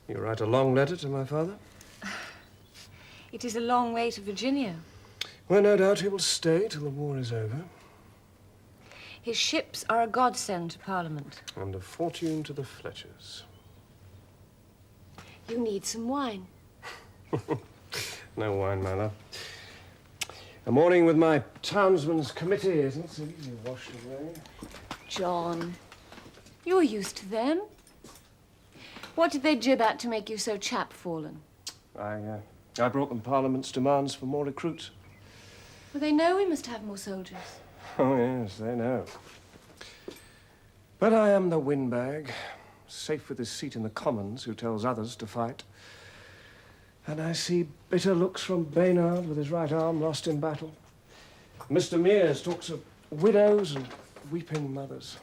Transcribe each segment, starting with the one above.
You write a long letter to my father? It is a long way to Virginia. Well, no doubt he will stay till the war is over. His ships are a godsend to Parliament. And a fortune to the Fletchers. You need some wine. No wine, my love. A morning with my townsman's committee isn't so easily washed away. John, you're used to them. What did they jib at to make you so chapfallen? I brought them Parliament's demands for more recruits. Well, they know we must have more soldiers. Oh, yes, they know. But I am the windbag, safe with his seat in the Commons, who tells others to fight. And I see bitter looks from Baynard with his right arm lost in battle. Mr. Mears talks of widows and weeping mothers.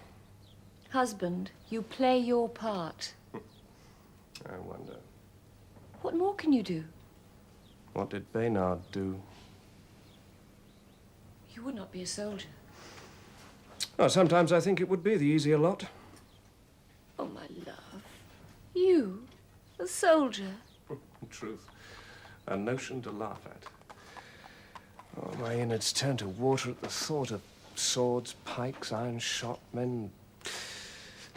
Husband, you play your part. I wonder, What more can you do? what did Baynard do? You would not be a soldier. Oh, sometimes I think it would be the easier lot. Oh, my love. You, a soldier. In truth, a notion to laugh at. Oh, my innards turn to water at the thought of swords, pikes, iron shot, men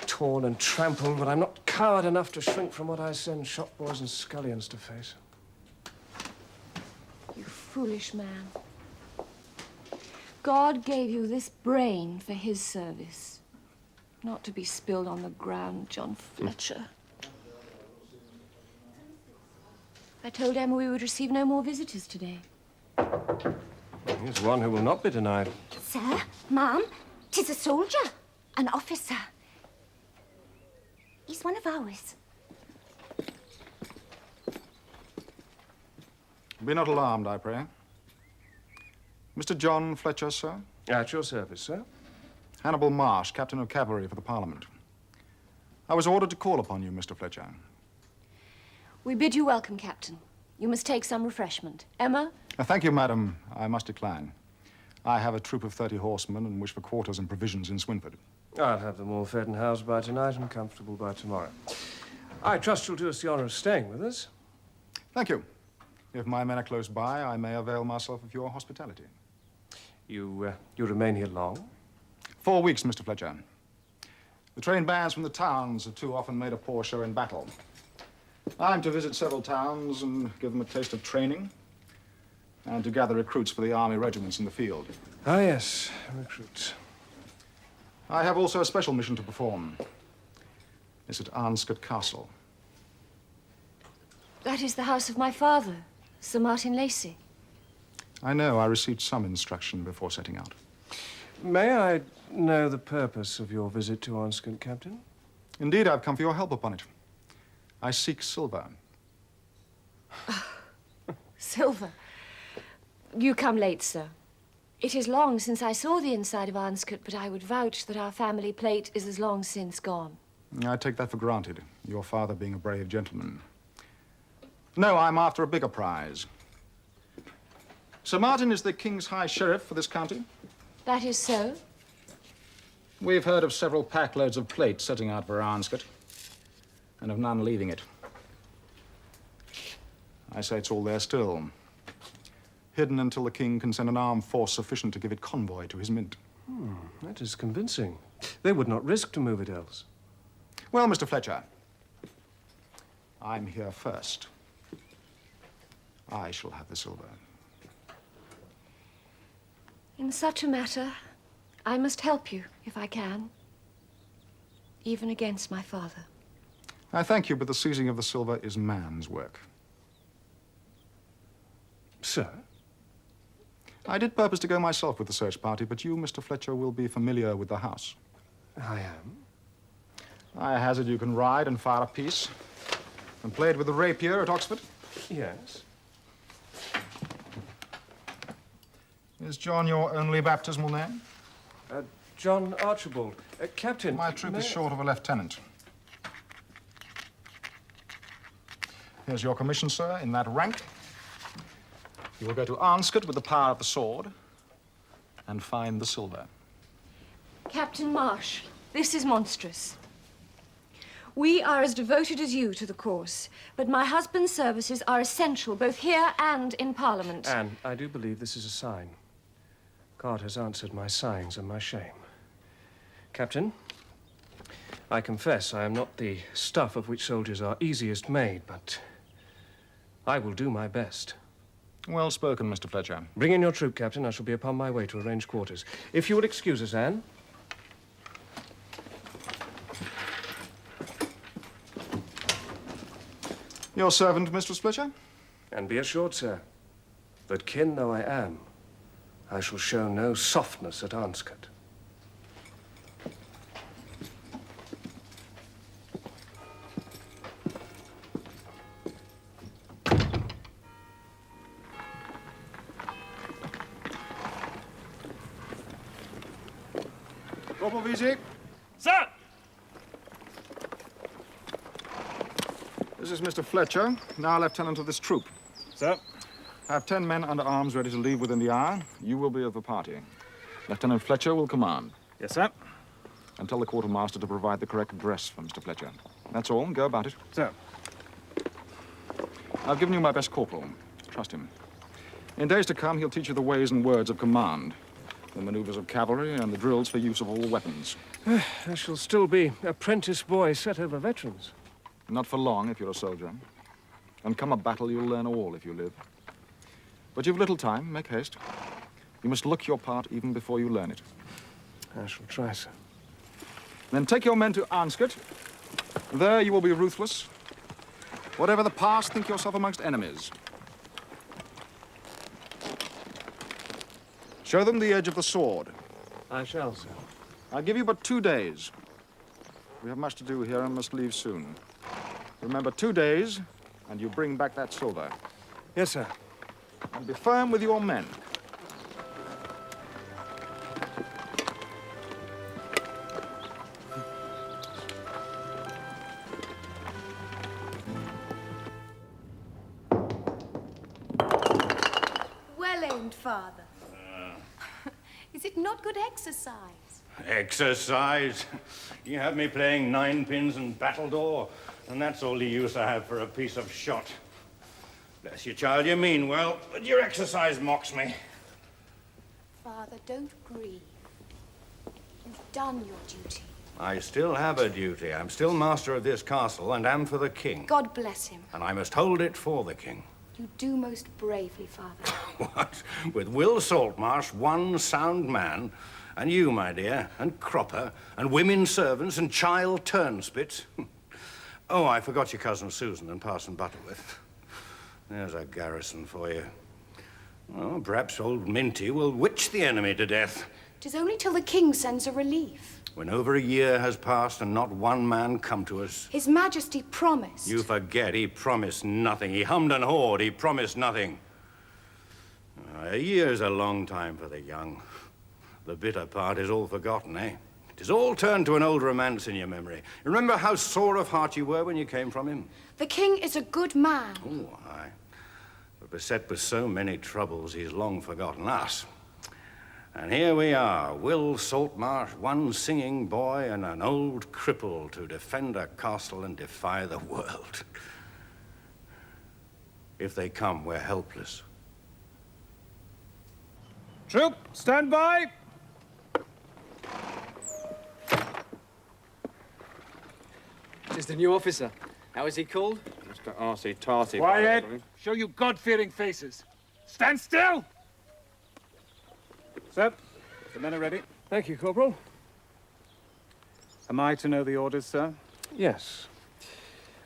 torn and trampled, but I'm not coward enough to shrink from what I send shopboys and scullions to face. You foolish man. God gave you this brain for his service, not to be spilled on the ground, John Fletcher. I told Emma we would receive no more visitors today. Here's one who will not be denied. Sir, ma'am, 'tis a soldier, an officer. He's one of ours. Be not alarmed, I pray. Mr. John Fletcher, sir? At your service, sir. Hannibal Marsh, Captain of Cavalry for the Parliament. I was ordered to call upon you, Mr. Fletcher. We bid you welcome, Captain. You must take some refreshment. Emma? Thank you, madam. I must decline. I have a troop of 30 horsemen and wish for quarters and provisions in Swinford. I'll have them all fed and housed by tonight and comfortable by tomorrow. I trust you'll do us the honor of staying with us. Thank you. If my men are close by, I may avail myself of your hospitality. You remain here long? 4 weeks, Mr. Fletcher. The trained bands from the towns have too often made a poor show in battle. I'm to visit several towns and give them a taste of training, and to gather recruits for the army regiments in the field. Ah, yes, recruits. I have also a special mission to perform. It's at Arnscott Castle. That is the house of my father, Sir Martin Lacy. I know. I received some instruction before setting out. May I know the purpose of your visit to Arnscott, Captain? Indeed, I've come for your help upon it. I seek silver. Silver. You come late, sir. It is long since I saw the inside of Arnscott, but I would vouch that our family plate is as long since gone. I take that for granted, your father being a brave gentleman. No, I'm after a bigger prize. Sir Martin is the King's High Sheriff for this county. That is so. We've heard of several packloads of plate setting out for Arnscott, and of none leaving it. I say it's all there still, hidden until the King can send an armed force sufficient to give it convoy to his mint. That is convincing. They would not risk to move it else. Well, Mr. Fletcher, I'm here first. I shall have the silver. In such a matter, I must help you, if I can. Even against my father. I thank you, but the seizing of the silver is man's work. Sir? I did purpose to go myself with the search party, but you, Mr. Fletcher, will be familiar with the house. I am. I hazard you can ride and fire a piece, and played with the rapier at Oxford. Yes. Is John your only baptismal name? John Archibald. Captain. My troop is short of a lieutenant. Here's your commission, sir, in that rank. You will go to Arnscott with the power of the sword and find the silver. Captain Marsh, this is monstrous. We are as devoted as you to the cause, but my husband's services are essential both here and in Parliament. Anne, I do believe this is a sign. God has answered my sighings and my shame. Captain, I confess I am not the stuff of which soldiers are easiest made, but I will do my best. Well spoken, Mr. Fletcher. Bring in your troop, Captain. I shall be upon my way to arrange quarters. If you will excuse us, Anne. Your servant, Mistress Fletcher? And be assured, sir, that kin though I am, I shall show no softness at Arnscote. Corporal Vesey. Sir! This is Mr. Fletcher, now lieutenant of this troop. Sir? I have 10 men under arms ready to leave within the hour. You will be of the party. Lieutenant Fletcher will command. Yes, sir. And tell the quartermaster to provide the correct dress for Mr. Fletcher. That's all. Go about it. Sir. I've given you my best corporal. Trust him. In days to come, he'll teach you the ways and words of command, the maneuvers of cavalry, and the drills for use of all weapons. I shall still be apprentice boy set over veterans. Not for long, if you're a soldier. And come a battle, you'll learn all if you live. But you've little time. Make haste. You must look your part even before you learn it. I shall try, sir. Then take your men to Arnscote. There you will be ruthless. Whatever the past, think yourself amongst enemies. Show them the edge of the sword. I shall, sir. I'll give you but 2 days. We have much to do here and must leave soon. Remember, 2 days, and you bring back that silver. Yes, sir. And be firm with your men. Well aimed, Father. Is it not good exercise? Exercise? You have me playing ninepins and battledore, and that's all the use I have for a piece of shot. Bless you, child, you mean well, but your exercise mocks me. Father, don't grieve. You've done your duty. I still have a duty. I'm still master of this castle and am for the king. God bless him. And I must hold it for the king. You do most bravely, Father. What? With Will Saltmarsh, one sound man, and you, my dear, and Cropper, and women servants, and child turnspits. Oh, I forgot your cousin Susan and Parson Butterworth. There's a garrison for you. Well, perhaps old Minty will witch the enemy to death. 'Tis only till the king sends a relief. When over a year has passed and not one man come to us. His Majesty promised. You forget, he promised nothing. He hummed and hawed, he promised nothing. A year's a long time for the young. The bitter part is all forgotten, eh? It is all turned to an old romance in your memory. Remember how sore of heart you were when you came from him? The king is a good man. Oh, aye. But beset with so many troubles, he's long forgotten us. And here we are, Will Saltmarsh, one singing boy and an old cripple to defend a castle and defy the world. If they come, we're helpless. Troop, stand by! It is the new officer. How is he called? Mr. R.C. Tarty. Quiet! probably. Show you God-fearing faces. Stand still! Sir, the men are ready. Thank you, Corporal. Am I to know the orders, sir? Yes.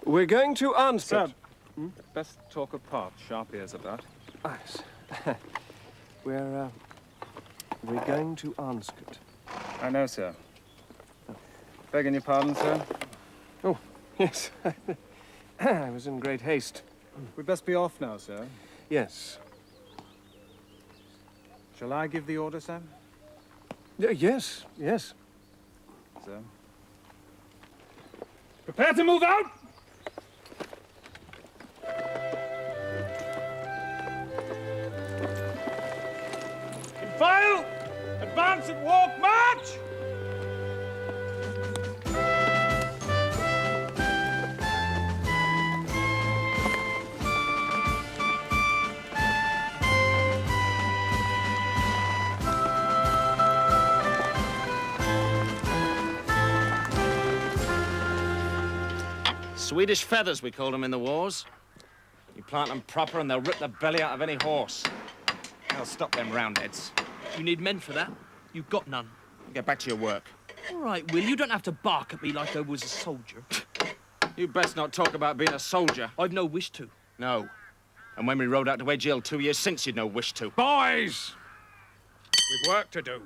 We're going to Arnscote. Sir, best talk apart. Sharp ears about. Yes. We're going to Arnscote. I know, sir. Begging your pardon, sir. Oh, yes. I was in great haste. We'd best be off now, sir. Yes. Shall I give the order, sir? Yes, yes. Sir. Prepare to move out! In file! Advance and walk, march! Swedish feathers, we called them in the wars. You plant them proper and they'll rip the belly out of any horse. They'll stop them roundheads. You need men for that? You've got none. Get back to your work. All right, Will, you don't have to bark at me like I was a soldier. You best not talk about being a soldier. I've no wish to. No. And when we rode out to Edge Hill 2 years since, you'd no wish to. Boys! We've work to do.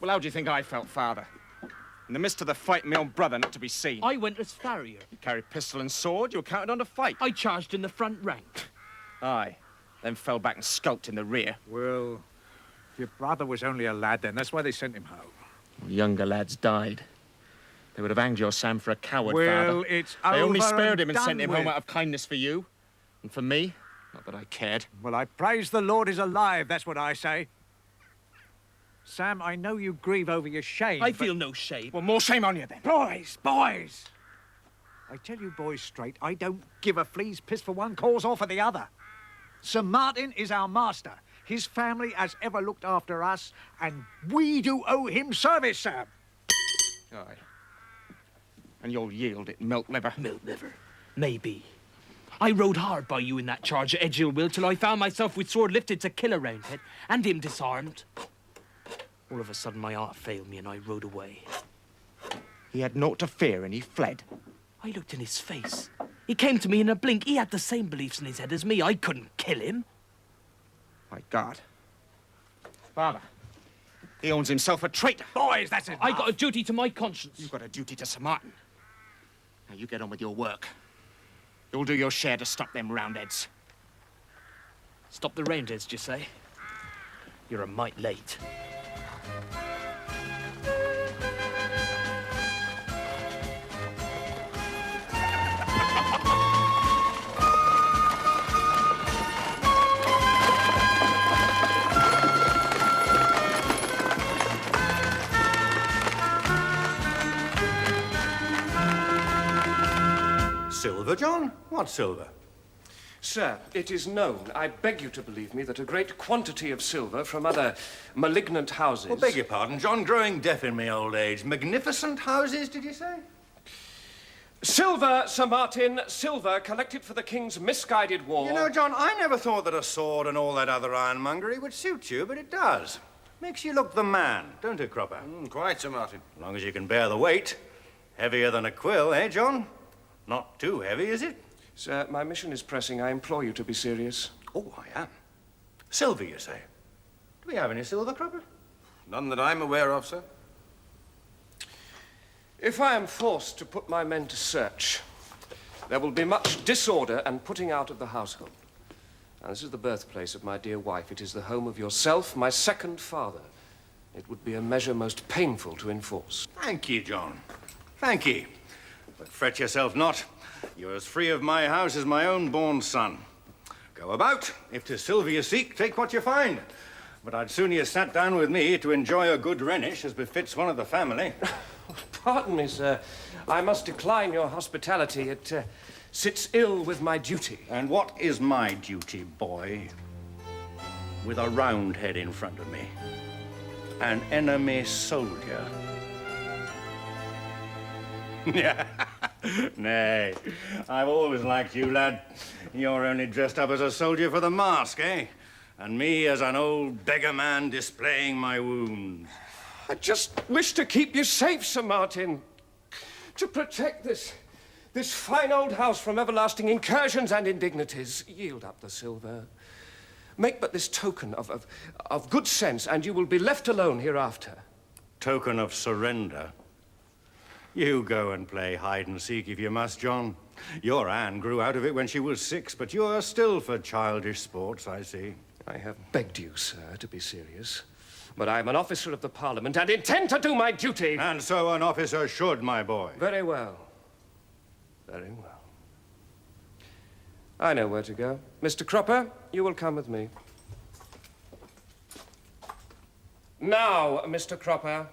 Well, how do you think I felt, Father? In the midst of the fight, my own brother not to be seen. I went as farrier. You carried pistol and sword, you were counted on to fight. I charged in the front rank. Aye. Then fell back and skulked in the rear. Well, if your brother was only a lad then, that's why they sent him home. Well, younger lads died. They would have hanged your Sam for a coward, Father. Well, it's They only over spared him and and sent done him home with. out of kindness for you. And for me, not that I cared. Well, I praise the Lord is alive, that's what I say. Sam, I know you grieve over your shame, I but- feel no shame. Well, more shame on you then. Boys, boys! I tell you boys straight, I don't give a flea's piss for one cause or for the other. Sir Martin is our master. His family has ever looked after us, and we do owe him service, Sam. Aye. And you'll yield it, milk liver. Milk liver. Maybe. I rode hard by you in that charge at Edgehill, Will, till I found myself with sword lifted to kill a Roundhead, and him disarmed. All of a sudden, my heart failed me, and I rode away. He had naught to fear, and he fled. I looked in his face. He came to me in a blink. He had the same beliefs in his head as me. I couldn't kill him. My God. Father, he owns himself a traitor. Boys, that's it. I got a duty to my conscience. You've got a duty to Sir Martin. Now you get on with your work. You'll do your share to stop them roundheads. Stop the Roundheads, do you say? You're a mite late. Silver, John? What silver? Sir, it is known, I beg you to believe me, that a great quantity of silver from other malignant houses... Well, beg your pardon, John, growing deaf in my old age. Magnificent houses, did you say? Silver, Sir Martin, silver collected for the king's misguided war. You know, John, I never thought that a sword and all that other ironmongery would suit you, but it does. Makes you look the man, don't it, Cropper? Quite, Sir Martin. As long as you can bear the weight. Heavier than a quill, eh, John? Not too heavy, is it? Sir, my mission is pressing. I implore you to be serious. Oh, I am. Silver, you say? Do we have any silver, Cropper? None that I'm aware of, sir. If I am forced to put my men to search, there will be much disorder and putting out of the household. Now, this is the birthplace of my dear wife. It is the home of yourself, my second father. It would be a measure most painful to enforce. Thank ye, John. Thank ye. But fret yourself not. You're as free of my house as my own born son. Go about. If 'tis silver you seek, take what you find. But I'd sooner you sat down with me to enjoy a good Rhenish, as befits one of the family. Pardon me, sir. I must decline your hospitality. It sits ill with my duty. And what is my duty, boy? With a Roundhead in front of me. An enemy soldier. Yeah. Nay, I've always liked you, lad. You're only dressed up as a soldier for the mask, eh? And me as an old beggar man displaying my wounds. I just wish to keep you safe, Sir Martin. To protect this fine old house from everlasting incursions and indignities. Yield up the silver. Make but this token of good sense, and you will be left alone hereafter. Token of surrender. You go and play hide and seek if you must, John. Your Anne grew out of it when she was 6, but you are still for childish sports, I see. I have begged you, sir, to be serious. But I am an officer of the Parliament and intend to do my duty. And so an officer should, my boy. Very well. Very well. I know where to go. Mr. Cropper, you will come with me. Now, Mr. Cropper.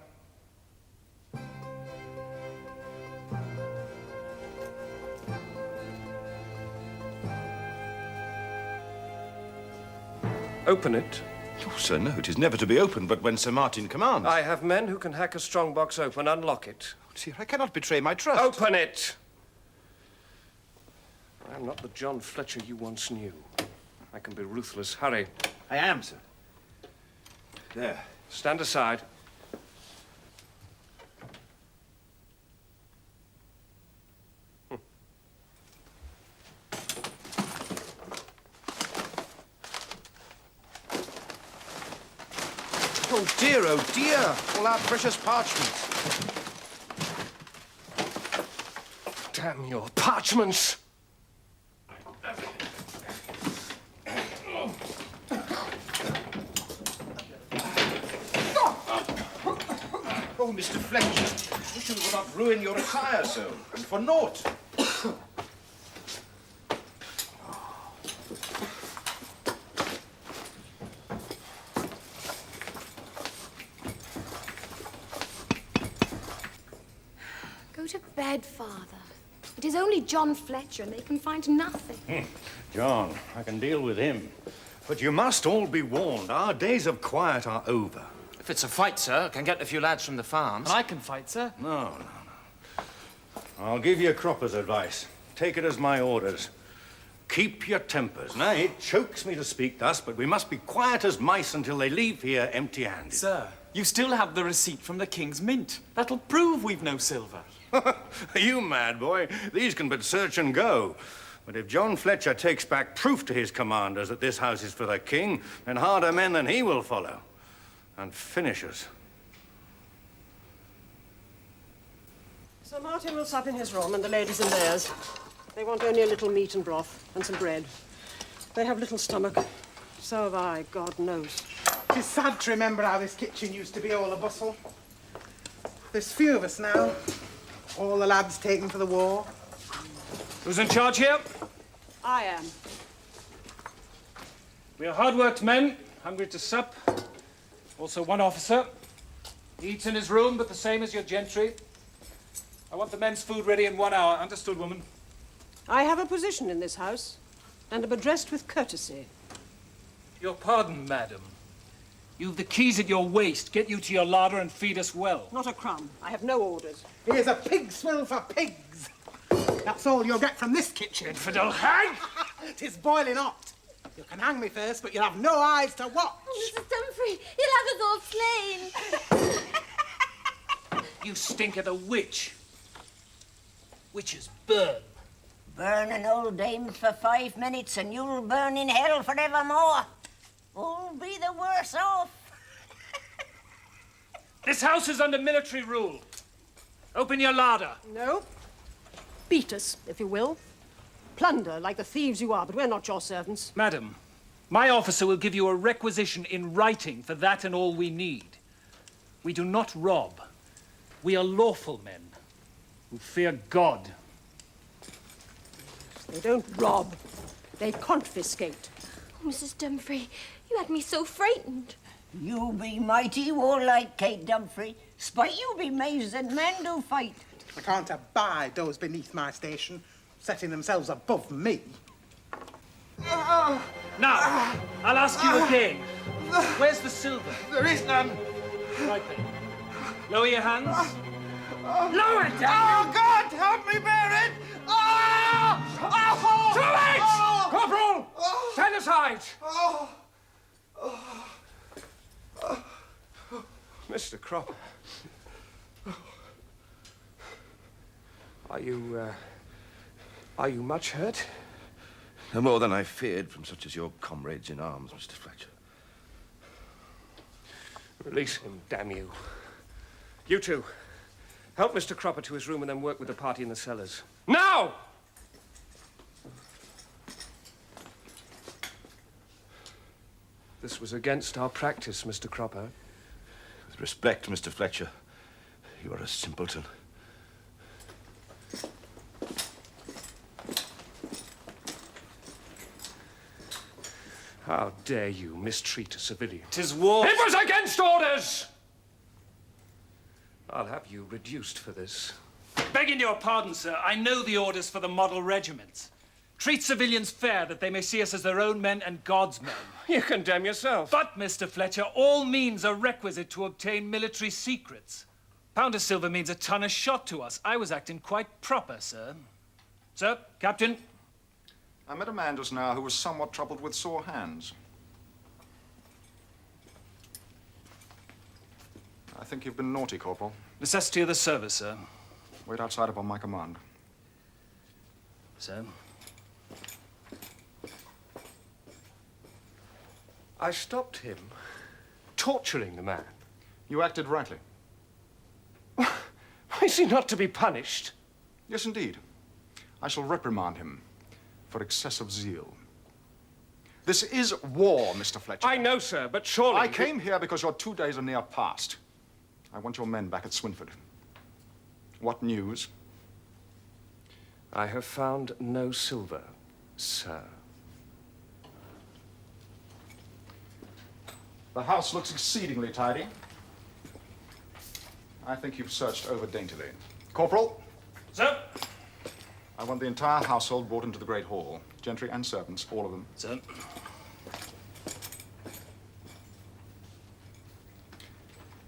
Open it. Oh, sir, no, it is never to be opened but when Sir Martin commands. I have men who can hack a strong box open. Unlock it. Sir, I cannot betray my trust. Open it! I'm not the John Fletcher you once knew. I can be ruthless. Hurry. I am, sir. There. Stand aside. Oh dear, all our precious parchments. Damn your parchments! Oh, Mr. Fletcher, Richard will not ruin your attire so, and for naught. Go to bed, Father. It is only John Fletcher, and they can find nothing. John, I can deal with him. But you must all be warned, our days of quiet are over. If it's a fight, sir, I can get a few lads from the farms. And I can fight, sir. No. I'll give you Cropper's advice. Take it as my orders. Keep your tempers. Now, it chokes me to speak thus, but we must be quiet as mice until they leave here empty-handed. Sir, you still have the receipt from the King's Mint. That'll prove we've no silver. Are you mad, boy? These can but search and go. But if John Fletcher takes back proof to his commanders that this house is for the king, then harder men than he will follow. And finish us. Sir Martin will sup in his room and the ladies in theirs. They want only a little meat and broth and some bread. They have little stomach. So have I, God knows. 'Tis sad to remember how this kitchen used to be all a bustle. There's few of us now. All the lads taken for the war. Who's in charge here? I am. We are hard-worked men, hungry to sup. Also one officer. He eats in his room, but the same as your gentry. I want the men's food ready in 1 hour. Understood, woman? I have a position in this house and am addressed with courtesy. Your pardon, madam. You've the keys at your waist. Get you to your larder and feed us well. Not a crumb. I have no orders. Here's a pig swill for pigs. That's all you'll get from this kitchen. Infidel hag! 'Tis boiling hot. You can hang me first, but you'll have no eyes to watch. Oh, Mrs. Dumfrey, you'll have us all slain. You stink of the witch. Witches burn. Burn an old dame for 5 minutes and you'll burn in hell forevermore. Who'll be the worse off? This house is under military rule. Open your larder. No. Beat us, if you will. Plunder like the thieves you are, but we're not your servants. Madam, my officer will give you a requisition in writing for that and all we need. We do not rob. We are lawful men who fear God. They don't rob. They confiscate. Oh, Mrs. Dumfrey, you had me so frightened. You be mighty warlike, Kate Dumfrey. Spite you be mazed that men do fight. I can't abide those beneath my station, setting themselves above me. Now, I'll ask you again. Where's the silver? There is none. Right then. Lower your hands. Lower it, Oh, God, help me bear it! Oh! Oh! Too late! Oh! Corporal! Oh! Stand aside! Oh! Mr. Cropper. Are you much hurt? No more than I feared from such as your comrades in arms, Mr. Fletcher. Release him, damn you. You two, help Mr. Cropper to his room and then work with the party in the cellars. Now! This was against our practice, Mr. Cropper. With respect, Mr. Fletcher, you are a simpleton. How dare you mistreat a civilian? 'Tis war. It was against orders! I'll have you reduced for this. Begging your pardon, sir, I know the orders for the model regiments. Treat civilians fair, that they may see us as their own men and God's men. You condemn yourself. But, Mr. Fletcher, all means are requisite to obtain military secrets. Pound of silver means a ton of shot to us. I was acting quite proper, sir. Sir, Captain, I met a man just now who was somewhat troubled with sore hands. I think you've been naughty, Corporal. Necessity of the service, sir. Wait outside upon my command. Sir? I stopped him torturing the man. You acted rightly. Is he not to be punished? Yes, indeed. I shall reprimand him for excessive zeal. This is war, Mr. Fletcher. I know, sir, but surely... I came here because your 2 days are near past. I want your men back at Swinford. What news? I have found no silver, sir. The house looks exceedingly tidy. I think you've searched over daintily. Corporal? Sir? I want the entire household brought into the Great Hall. Gentry and servants, all of them. Sir?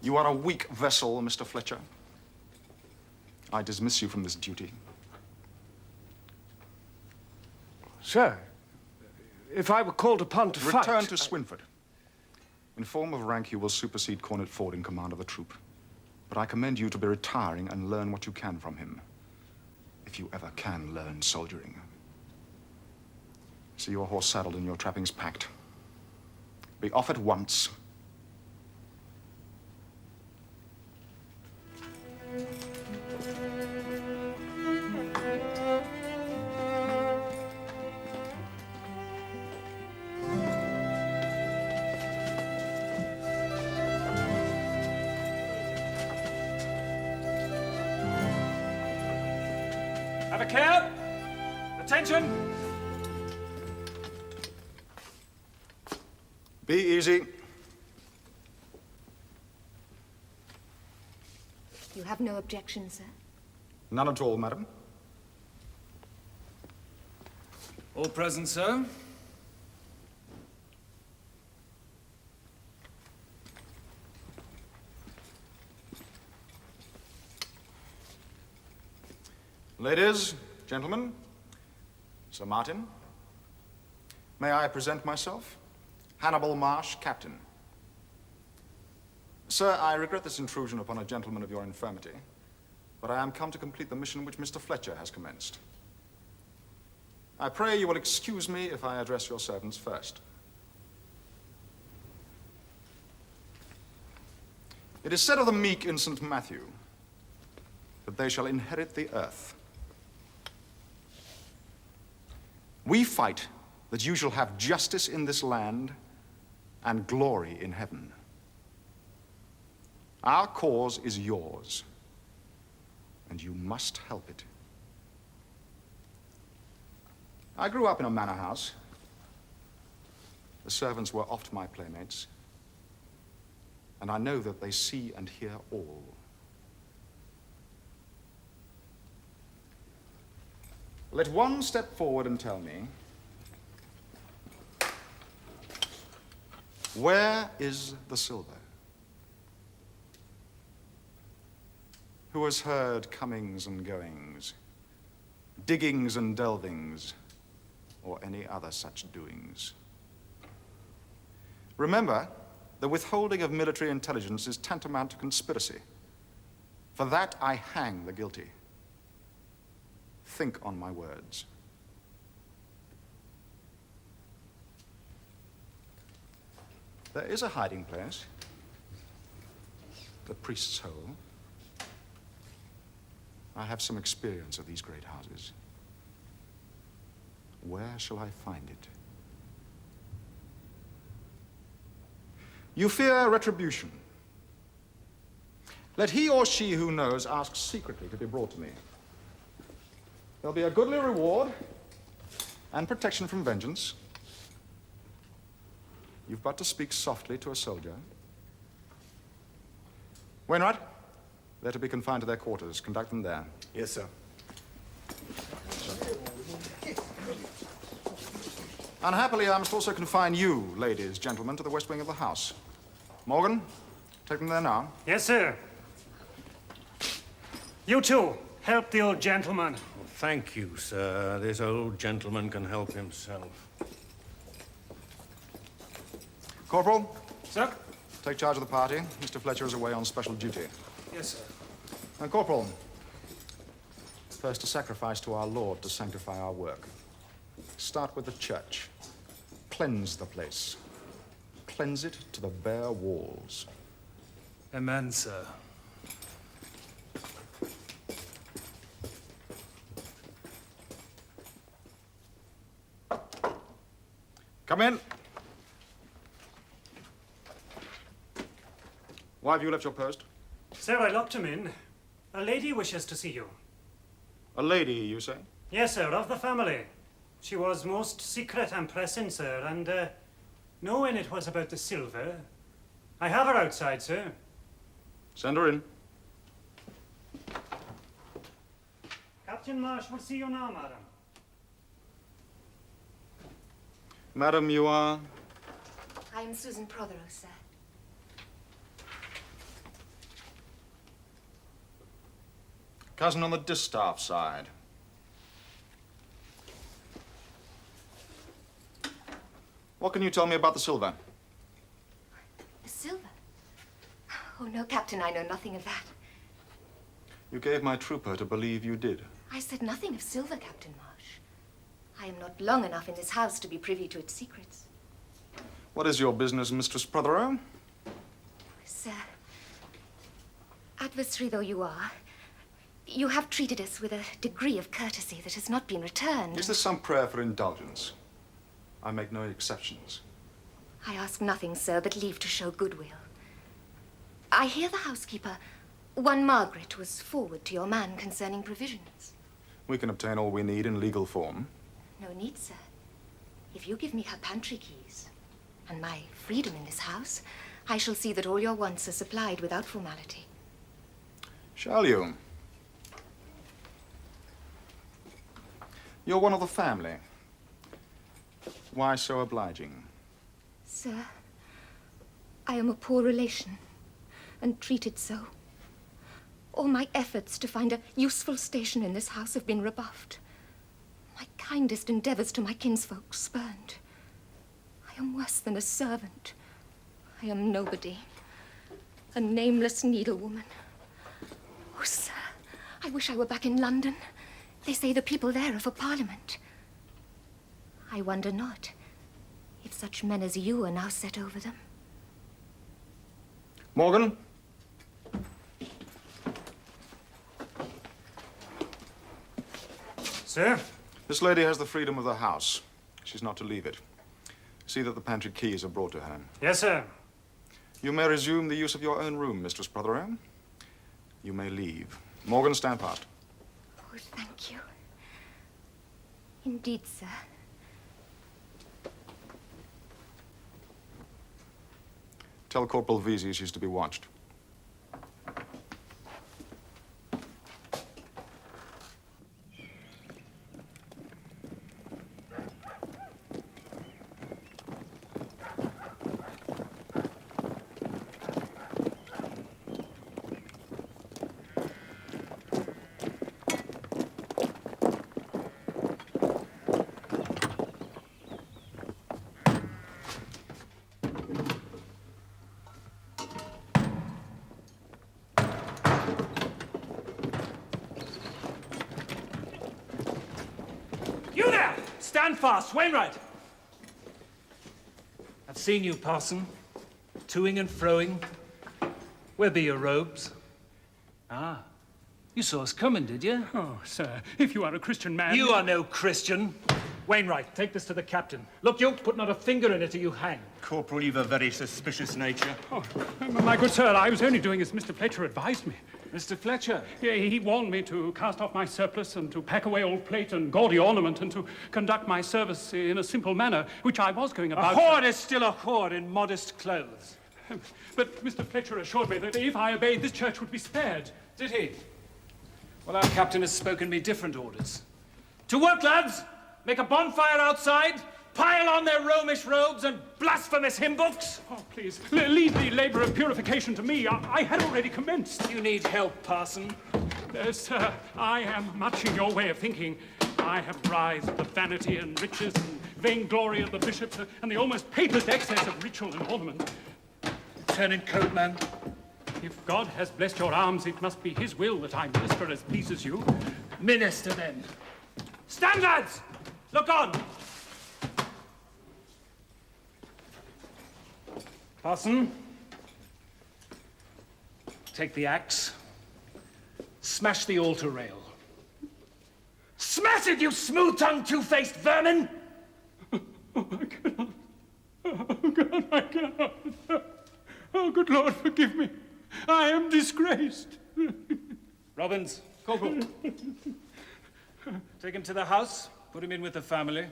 You are a weak vessel, Mr. Fletcher. I dismiss you from this duty. Sir, if I were called upon to fight... Return to Swinford. In form of rank, you will supersede Cornet Ford in command of the troop. But I commend you to be retiring and learn what you can from him. If you ever can learn soldiering. See your horse saddled and your trappings packed. Be off at once. Have a care! Attention! Be easy. You have no objection, sir? None at all, madam. All present, sir? Ladies, gentlemen, Sir Martin, may I present myself? Hannibal Marsh, Captain. Sir, I regret this intrusion upon a gentleman of your infirmity, but I am come to complete the mission which Mr. Fletcher has commenced. I pray you will excuse me if I address your servants first. It is said of the meek in St. Matthew that they shall inherit the earth. We fight that you shall have justice in this land and glory in heaven. Our cause is yours, and you must help it. I grew up in a manor house. The servants were oft my playmates, and I know that they see and hear all. Let one step forward and tell me, where is the silver? Who has heard comings and goings, diggings and delvings, or any other such doings? Remember, the withholding of military intelligence is tantamount to conspiracy. For that I hang the guilty. Think on my words. There is a hiding place, the priest's hole. I have some experience of these great houses. Where shall I find it? You fear retribution. Let he or she who knows ask secretly to be brought to me. There'll be a goodly reward and protection from vengeance. You've but to speak softly to a soldier. Wainwright, they're to be confined to their quarters. Conduct them there. Yes, sir. Unhappily, I must also confine you, ladies, gentlemen, to the west wing of the house. Morgan, take them there now. Yes, sir. You two, help the old gentleman. Thank you, sir. This old gentleman can help himself. Corporal? Sir? Take charge of the party. Mr. Fletcher is away on special duty. Yes, sir. And Corporal, first a sacrifice to our Lord to sanctify our work. Start with the church. Cleanse the place. Cleanse it to the bare walls. Amen, sir. Come in. Why have you left your post? Sir, I locked him in. A lady wishes to see you. A lady, you say? Yes, sir, of the family. She was most secret and pressing, sir, and knowing it was about the silver, I have her outside, sir. Send her in. Captain Marsh will see you now, madam. Madam, you are? I am Susan Prothero, sir. Cousin on the distaff side. What can you tell me about the silver? The silver? Oh, no, Captain, I know nothing of that. You gave my trooper to believe you did. I said nothing of silver, Captain Marsh. I am not long enough in this house to be privy to its secrets. What is your business, Mistress Prothero? Sir, adversary though you are, you have treated us with a degree of courtesy that has not been returned. Is this some prayer for indulgence? I make no exceptions. I ask nothing, sir, but leave to show goodwill. I hear the housekeeper, one Margaret, was forward to your man concerning provisions. We can obtain all we need in legal form. No need, sir. If you give me her pantry keys and my freedom in this house, I shall see that all your wants are supplied without formality. Shall you? You're one of the family. Why so obliging? Sir, I am a poor relation and treated so. All my efforts to find a useful station in this house have been rebuffed. My kindest endeavors to my kinsfolk spurned. I am worse than a servant. I am nobody, a nameless needlewoman. Oh, sir, I wish I were back in London. They say the people there are for Parliament. I wonder not if such men as you are now set over them. Morgan? Sir? This lady has the freedom of the house. She's not to leave it. See that the pantry keys are brought to her. Yes, sir. You may resume the use of your own room, Mistress Prothero. You may leave. Morgan, stand past. Oh, thank you. Indeed, sir. Tell Corporal Vesey she's to be watched. Stand fast, Wainwright! I've seen you, parson, toing and froing. Where be your robes? Ah, you saw us coming, did you? Oh, sir, if you are a Christian man... You are no Christian. Wainwright, take this to the captain. Look, you put not a finger in it or you hang. Corporal, you've a very suspicious nature. Oh, my good sir, I was only doing as Mr. Fletcher advised me. Mr. Fletcher? Yeah, he warned me to cast off my surplice and to pack away old plate and gaudy ornament and to conduct my service in a simple manner, which I was going about. A whore is still a whore in modest clothes. But Mr. Fletcher assured me that if I obeyed, this church would be spared. Did he? Well, our captain has spoken me different orders. To work, lads! Make a bonfire outside, pile on their Romish robes and blasphemous hymn books. Oh, please, leave the labor of purification to me. I had already commenced. You need help, parson. Sir, I am much in your way of thinking. I have writhed the vanity and riches and vainglory of the bishops and the almost papist excess of ritual and ornament. Lieutenant Coatman. If God has blessed your arms, it must be his will that I minister as pleases you. Minister, then. Stand, lads! Look on! Parson, take the axe. Smash the altar rail. Smash it, you smooth-tongued, two-faced vermin! I cannot. Oh, God, I cannot. Oh, good Lord, forgive me. I am disgraced. Robbins, Corporal. Take him to the house. Put him in with the family.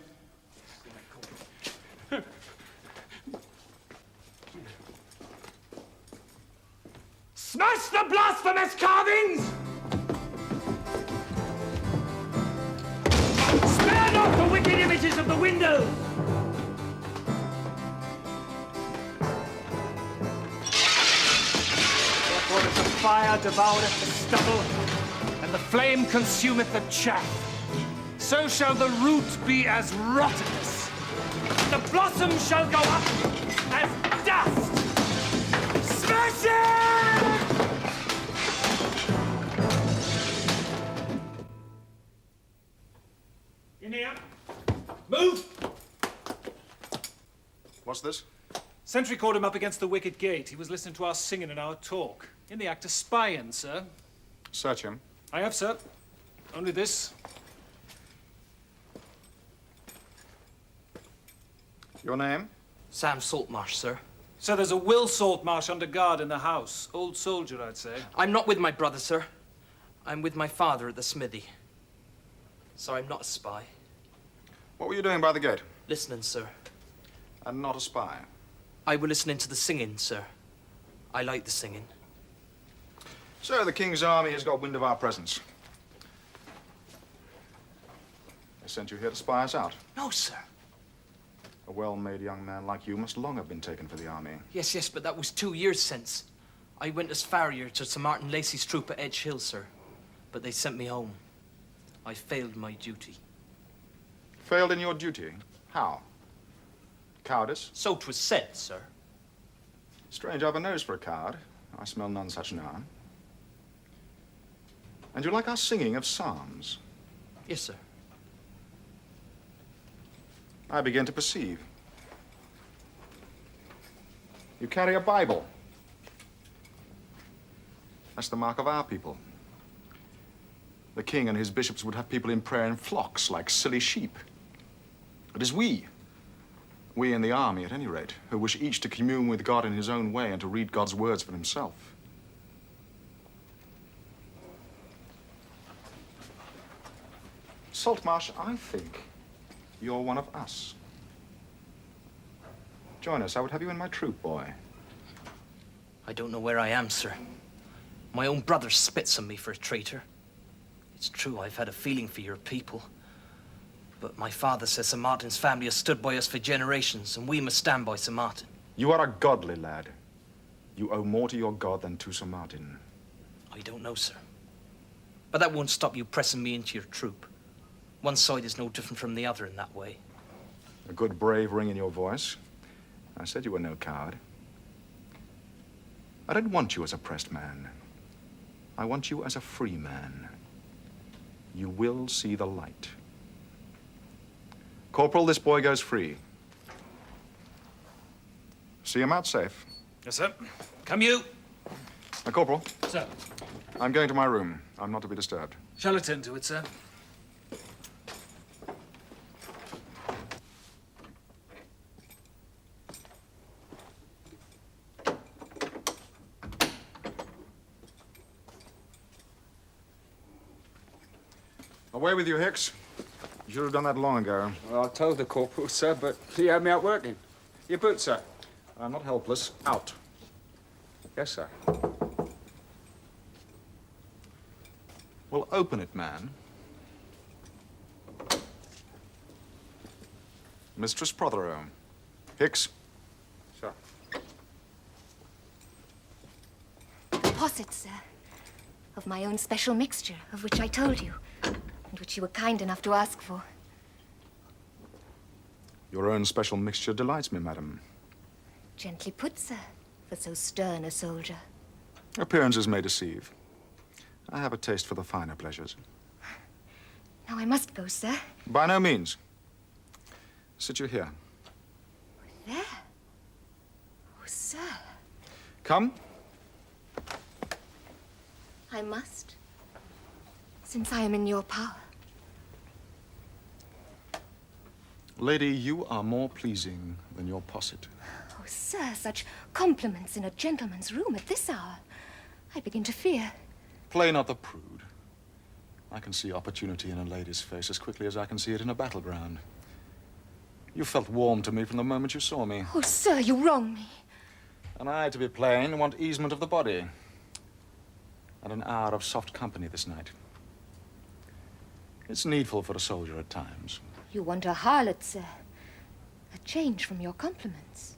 Smash the blasphemous carvings! Spare not the wicked images of the window! For as the fire devoureth the stubble, and the flame consumeth the chaff, so shall the root be as rottenness. The blossom shall go up as dust! Smash it! In here. Move! What's this? Sentry caught him up against the wicket gate. He was listening to our singing and our talk. In the act of spying, sir. Search him. I have, sir. Only this. Your name? Sam Saltmarsh, sir. So there's a Will Saltmarsh under guard in the house. Old soldier, I'd say. I'm not with my brother, sir. I'm with my father at the smithy. So I'm not a spy. What were you doing by the gate? Listening, sir. And not a spy? I were listening to the singing, sir. I like the singing. So the King's army has got wind of our presence. They sent you here to spy us out. No, sir. A well-made young man like you must long have been taken for the army. Yes, but that was 2 years since. I went as farrier to Sir Martin Lacey's troop at Edge Hill, sir. But they sent me home. I failed my duty. Failed in your duty? How? Cowardice? So 'twas said, sir. Strange, I've a nose for a coward. I smell none such now. And you like our singing of psalms? Yes, sir. I begin to perceive. You carry a Bible. That's the mark of our people. The king and his bishops would have people in prayer in flocks, like silly sheep. It is we in the army at any rate, who wish each to commune with God in his own way and to read God's words for himself. Saltmarsh, I think you're one of us. Join us. I would have you in my troop, boy. I don't know where I am, sir. My own brother spits on me for a traitor. It's true, I've had a feeling for your people. But my father says Sir Martin's family has stood by us for generations, and we must stand by Sir Martin. You are a godly lad. You owe more to your God than to Sir Martin. I don't know, sir. But that won't stop you pressing me into your troop. One side is no different from the other in that way. A good brave ring in your voice. I said you were no coward. I don't want you as a pressed man. I want you as a free man. You will see the light. Corporal, this boy goes free. See him out safe. Yes, sir. Come you. Now, Corporal. Sir. I'm going to my room. I'm not to be disturbed. Shall attend to it, sir. Away with you, Hicks. You should have done that long ago. Well, I told the corporal, sir, but he had me out working. Your boot, sir. I'm not helpless. Out. Yes, sir. Well, open it, man. Mistress Prothero. Hicks. Sir. Posset, sir. Of my own special mixture, of which I told you, and which you were kind enough to ask for. Your own special mixture delights me, madam. Gently put, sir, for so stern a soldier. Appearances may deceive. I have a taste for the finer pleasures. Now I must go, sir. By no means. Sit you here. There? Oh, sir. Come. I must, since I am in your power. Lady, you are more pleasing than your posset. Oh, sir, such compliments in a gentleman's room at this hour. I begin to fear. Play not the prude. I can see opportunity in a lady's face as quickly as I can see it in a battleground. You felt warm to me from the moment you saw me. Oh, sir, you wrong me. And I, to be plain, want easement of the body. And an hour of soft company this night. It's needful for a soldier at times. You want a harlot, sir. A change from your compliments.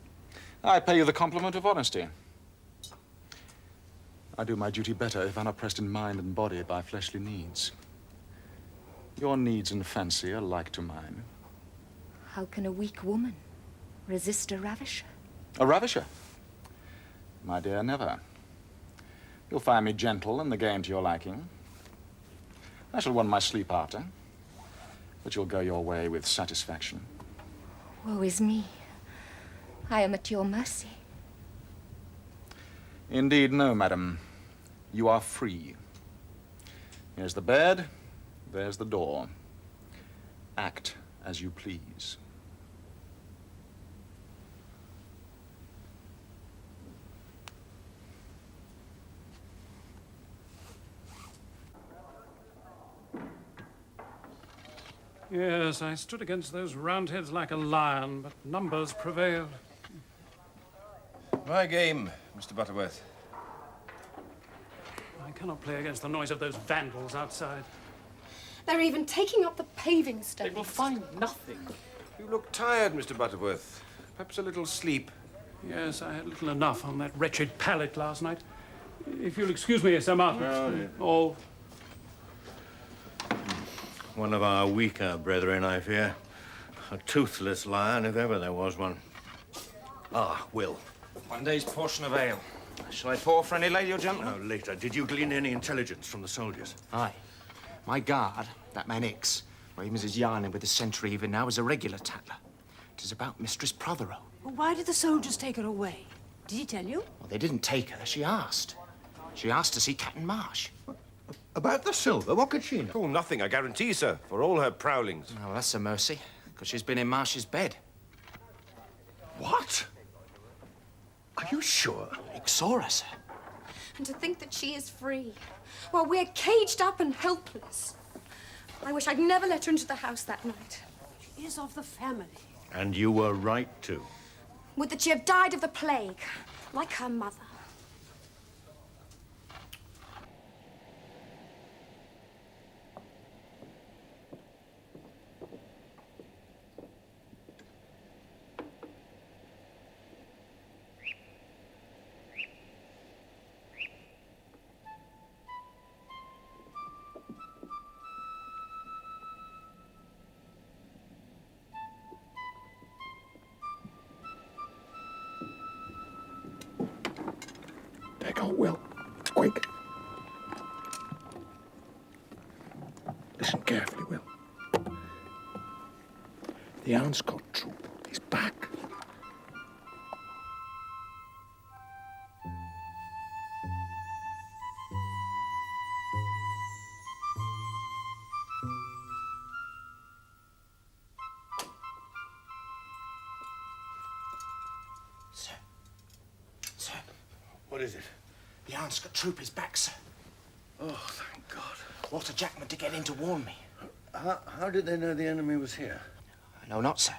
I pay you the compliment of honesty. I do my duty better if unoppressed in mind and body by fleshly needs. Your needs and fancy are like to mine. How can a weak woman resist a ravisher? A ravisher? My dear, never. You'll find me gentle and the game to your liking. I shall want my sleep after, but you'll go your way with satisfaction. Woe is me. I am at your mercy. Indeed, no, madam. You are free. Here's the bed, there's the door. Act as you please. Yes, I stood against those Roundheads like a lion, but numbers prevailed. My game, Mr. Butterworth. I cannot play against the noise of those vandals outside. They're even taking up the paving stones. They will find nothing. You look tired, Mr. Butterworth. Perhaps a little sleep. Yes, I had little enough on that wretched pallet last night. If you'll excuse me, Sir Martin. Oh. One of our weaker brethren, I fear. A toothless lion, if ever there was one. Ah, Will. One day's portion of ale. Shall I pour for any lady or gentleman? No, later. Did you glean any intelligence from the soldiers? Aye. My guard, that man Hicks, well, he was his yarning with the sentry even now, is a regular tattler. It is about Mistress Prothero. Well, why did the soldiers take her away? Did he tell you? Well, they didn't take her. She asked. She asked to see Captain Marsh. About the silver? What could she know? Oh, nothing, I guarantee, sir, for all her prowlings. Oh, well, that's a mercy, because she's been in Marsh's bed. What? Are you sure? Hicks saw her, sir. And to think that she is free, while we're caged up and helpless. I wish I'd never let her into the house that night. She is of the family. And you were right, too. Would that she have died of the plague, like her mother. Take out Will. Quick. Listen carefully, Will. The Anscott troop is back. Sir. Sir. What is it? The Anscott troop is back, sir. Oh, thank God. Walter Jackman to get in to warn me. How did they know the enemy was here? I know not, sir.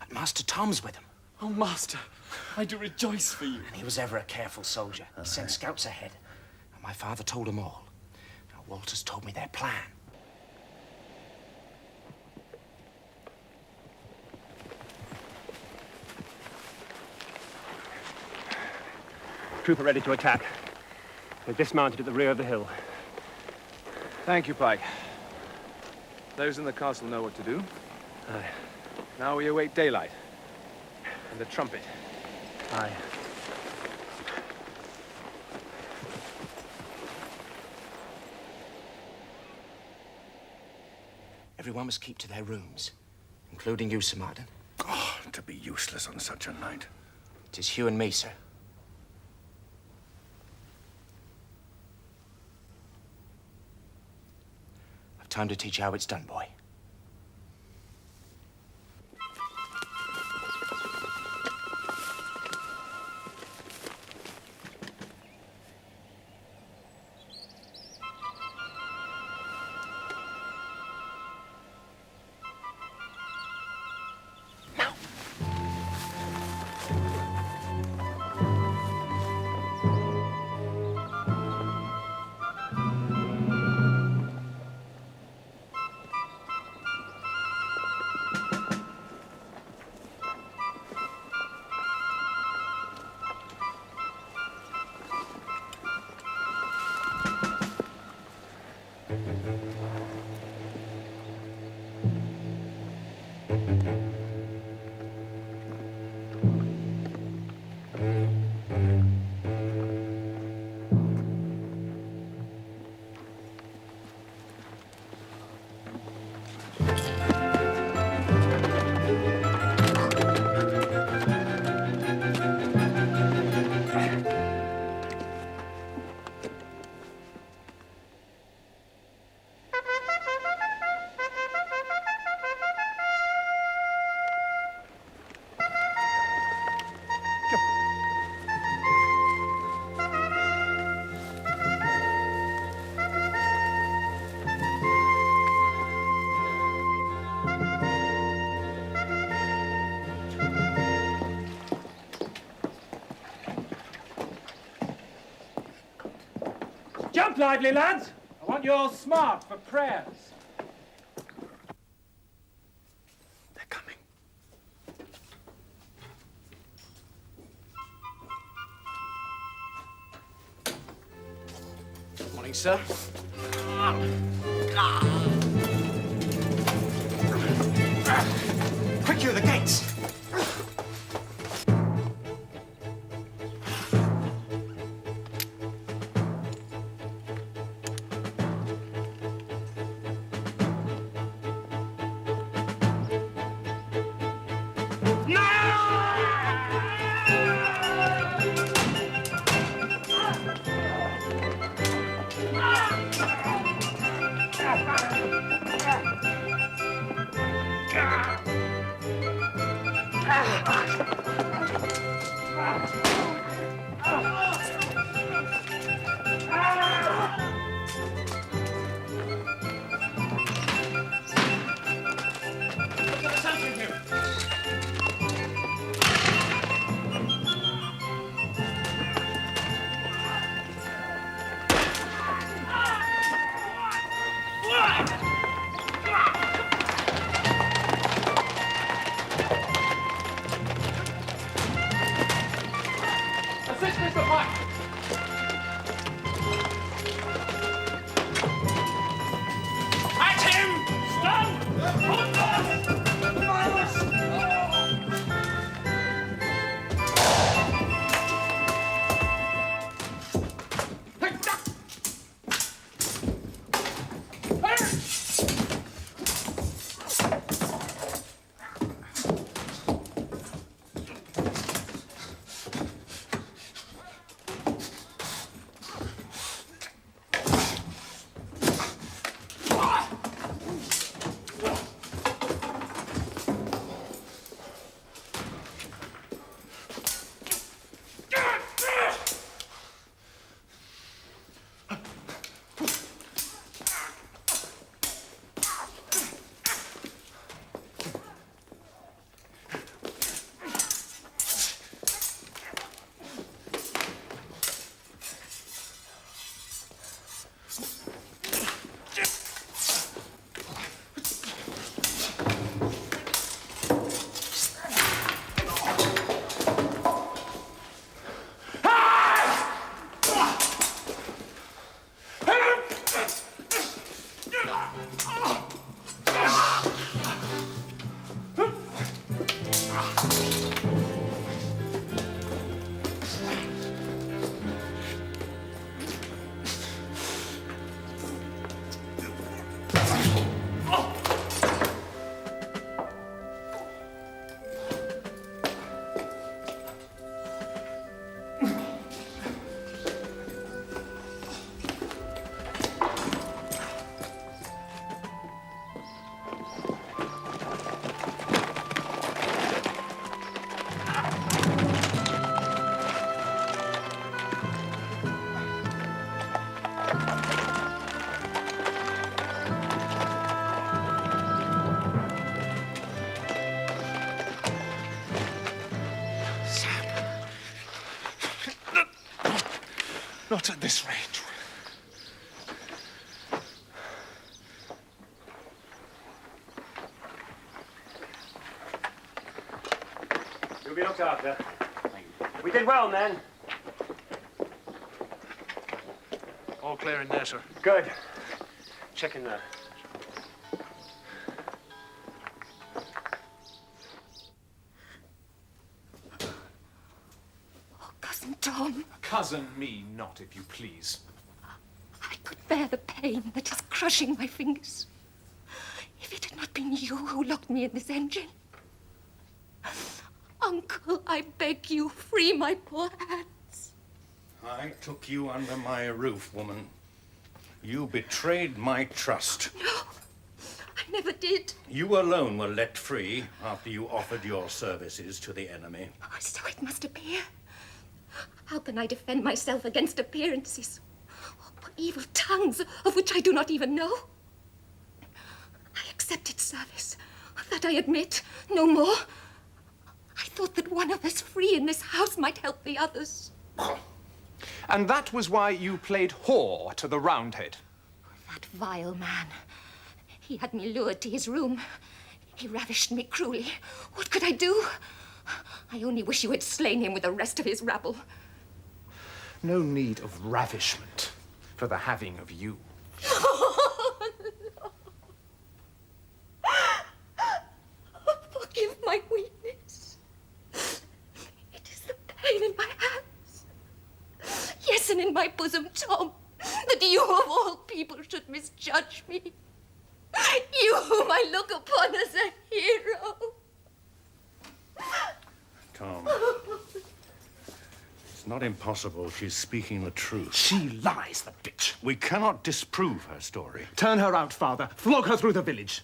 And Master Tom's with them. Oh, Master, I do rejoice for you. And he was ever a careful soldier. He sent scouts ahead. And my father told them all. Now, Walter's told me their plan. Troop are ready to attack. They're dismounted at the rear of the hill. Thank you, Pike. Those in the castle know what to do. Aye. Now we await daylight. And the trumpet. Aye. Everyone must keep to their rooms, including you, Sir Martin. Oh, to be useless on such a night. 'Tis you and me, sir. I've time to teach you how it's done, boy. Jump lively, lads! I want you all smart for prayers. Morning, sir. Quick, you, the gates! Not at this range. You'll be looked after. We did well, men. All clear in there, sir. Good. Check in there. Cousin Tom, Cousin me not, if you please. I could bear the pain that is crushing my fingers. If it had not been you who locked me in this engine. Uncle, I beg you, free my poor hands. I took you under my roof, woman. You betrayed my trust. No, I never did. You alone were let free after you offered your services to the enemy. Oh, so it must appear. How can I defend myself against appearances? Or evil tongues of which I do not even know? I accepted service. That I admit, no more. I thought that one of us free in this house might help the others. And that was why you played whore to the Roundhead. That vile man. He had me lured to his room. He ravished me cruelly. What could I do? I only wish you had slain him with the rest of his rabble. No need of ravishment for the having of you. Forgive my weakness. It is the pain in my hands. Yes, and in my bosom, Tom, that you of all people should misjudge me. You whom I look upon as a hero. Tom, it's not impossible she's speaking the truth. She lies, the bitch. We cannot disprove her story. Turn her out, Father. Flog her through the village.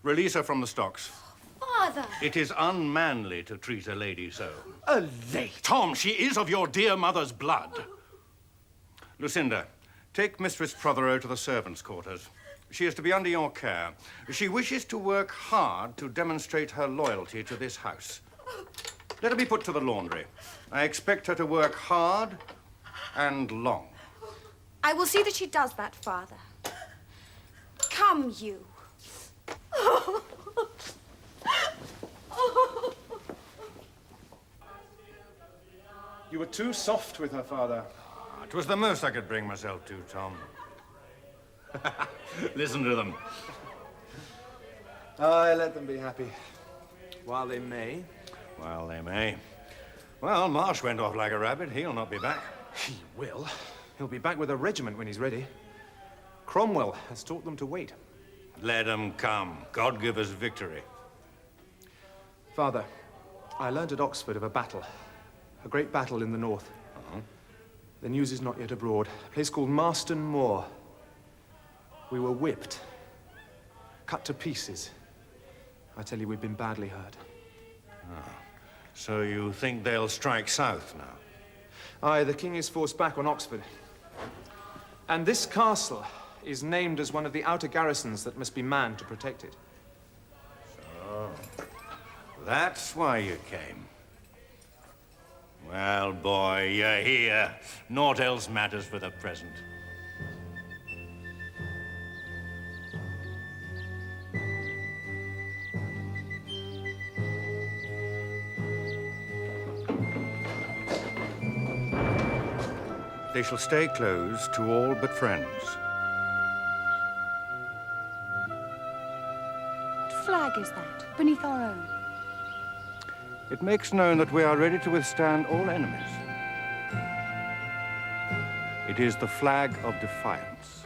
Release her from the stocks. Father! It is unmanly to treat a lady so. A lady? Tom, she is of your dear mother's blood. Lucinda, take Mistress Prothero to the servants' quarters. She is to be under your care. She wishes to work hard to demonstrate her loyalty to this house. Let her be put to the laundry. I expect her to work hard and long. I will see that she does that, Father. Come, you. You were too soft with her, Father. It was the most I could bring myself to, Tom. Listen to them. I let them be happy. While they may. While they may. Well, Marsh went off like a rabbit. He'll not be back. He will. He'll be back with a regiment when he's ready. Cromwell has taught them to wait. Let them come. God give us victory. Father, I learned at Oxford of a battle. A great battle in the north. The news is not yet abroad. A place called Marston Moor. We were whipped. Cut to pieces. I tell you, we've been badly hurt. So you think they'll strike south now? Aye, the king is forced back on Oxford. And this castle is named as one of the outer garrisons that must be manned to protect it. So, that's why you came. Well, boy, you're here. Naught else matters for the present. They shall stay closed to all but friends. What flag is that, beneath our own? It makes known that we are ready to withstand all enemies. It is the flag of defiance.